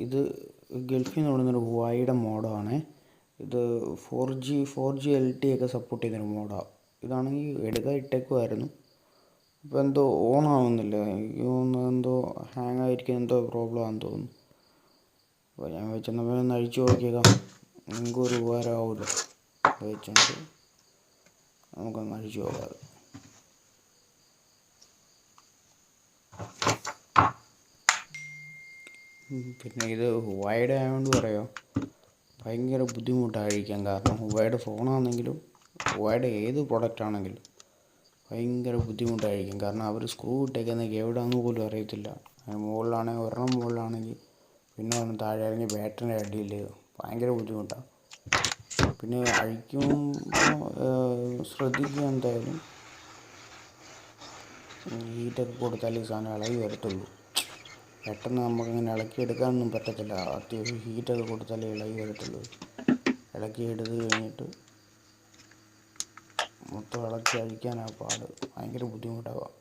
ഇത് ഗൾഫിൽ നിന്ന് കൊണ്ടുവന്നൊരു ഹുവായിയുടെ മോഡമാണ്. ഇത് 4G LTE ഒക്കെ സപ്പോർട്ട് ചെയ്യുന്നൊരു മോഡാണ്. ഇതാണെങ്കിൽ എടുക്കാൻ ഇട്ടേക്കുമായിരുന്നു. ഇപ്പോൾ എന്തോ ഓൺ ആവുന്നില്ല, എന്തോ ഹാങ് ആയിരിക്കും, എന്തോ പ്രോബ്ലം ആണെന്ന് തോന്നുന്നു. അപ്പോൾ ഞാൻ വെച്ചെന്നാൽ ഒന്ന് അഴിച്ചു നോക്കിയേക്കാം, നിങ്ങൾക്കൊരു ഉപകാരമാവുമല്ലോ. വെച്ചിട്ട് നമുക്കൊന്ന് അഴിച്ചു നോക്കാം. പിന്നെ ഇത് ഹുവായിയുടെ ആയതുകൊണ്ട് പറയാം, ഭയങ്കര ബുദ്ധിമുട്ടാണ് അഴിക്കാൻ. കാരണം ഹുവായിയുടെ ഫോണാണെങ്കിലും ഹുവായിയുടെ ഏത് പ്രൊഡക്റ്റ് ആണെങ്കിലും ഭയങ്കര ബുദ്ധിമുട്ടായിരിക്കും. കാരണം അവർ സ്ക്രൂ ഇട്ടേക്കുന്നതൊക്കെ എവിടെയാണെന്ന് പോലും അറിയത്തില്ല. മുകളിലാണെങ്കിൽ ഒരെണ്ണം മുകളിലാണെങ്കിൽ പിന്നെ ഒന്ന് താഴെ ഇറങ്ങി ബാറ്ററിൻ്റെ അടിയിൽ ഭയങ്കര ബുദ്ധിമുട്ടാണ്. പിന്നെ അഴിക്കുമ്പോൾ ശ്രദ്ധിക്കുക, എന്തായാലും ഹീറ്റൊക്കെ കൊടുത്താൽ ഈ സാധനം ഇളകി വരത്തുള്ളൂ. പെട്ടെന്ന് നമുക്കങ്ങനെ ഇളക്കിയെടുക്കാനൊന്നും പറ്റത്തില്ല. അത്യാവശ്യം ഹീറ്റൊക്കെ കൊടുത്താലേ ഇളകി വരത്തുള്ളൂ. ഇളക്കി എടുത്ത് കഴിഞ്ഞിട്ട് മൊത്തം ഇളക്കി അഴിക്കാനാണ് പാട്, ഭയങ്കര ബുദ്ധിമുട്ടാവുക.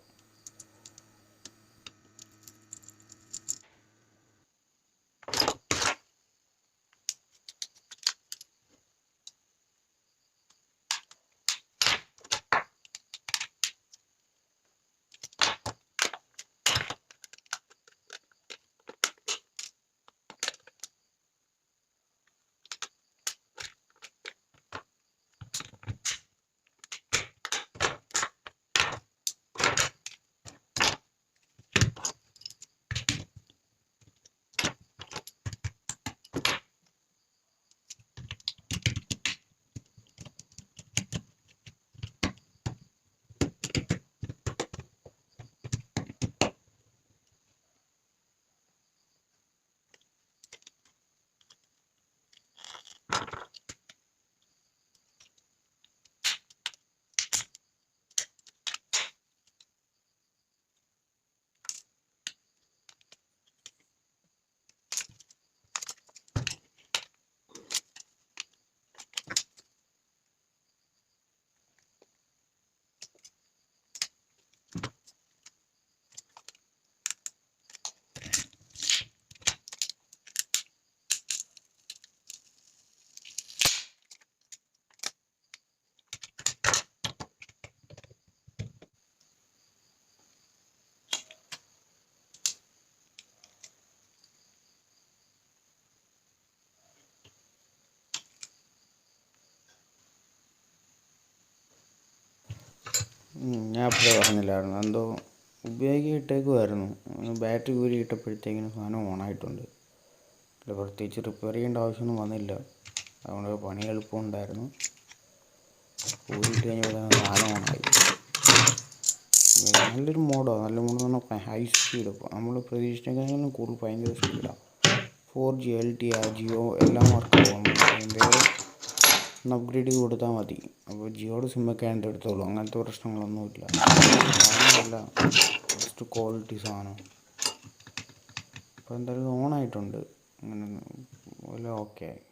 ഞാൻ അപ്പോഴേ പറഞ്ഞില്ലായിരുന്നു, എന്തോ ഉപയോഗിക്കാൻ ഇട്ടേക്കുമായിരുന്നു. ബാറ്ററി ഊരി ഇട്ടപ്പോഴത്തേക്കിനും സാധനം ഓണായിട്ടുണ്ട്. അല്ല, പ്രത്യേകിച്ച് റിപ്പയർ ചെയ്യേണ്ട ആവശ്യമൊന്നും വന്നില്ല. അതുകൊണ്ട് പണി എളുപ്പമുണ്ടായിരുന്നു. ഊരിയിട്ട് കഴിഞ്ഞപ്പോൾ സാധനം ഓണായി. നല്ലൊരു മോഡാണ്. നല്ല മോഡെന്ന് പറഞ്ഞാൽ ഹൈ സ്പീഡ്. നമ്മൾ പ്രതീക്ഷിച്ചതിനേക്കാളും കൂടുതൽ ഭയങ്കര സ്പീഡാണ്. 4G LTE ജിയോ എല്ലാം വർക്കാവും. വേറെ ഒന്ന് അപ്ഗ്രേഡ് ചെയ്ത് കൊടുത്താൽ മതി. അപ്പോൾ ജിയോയുടെ സിമ്മൊക്കെ എൻ്റെ എടുത്തോളൂ, അങ്ങനത്തെ പ്രശ്നങ്ങളൊന്നുമില്ല. സാധനമല്ല, ബെസ്റ്റ് ക്വാളിറ്റി സാധനം. അപ്പോൾ എന്തായാലും ഓണായിട്ടുണ്ട്. അങ്ങനെ എല്ലാം ഓക്കെ ആയി.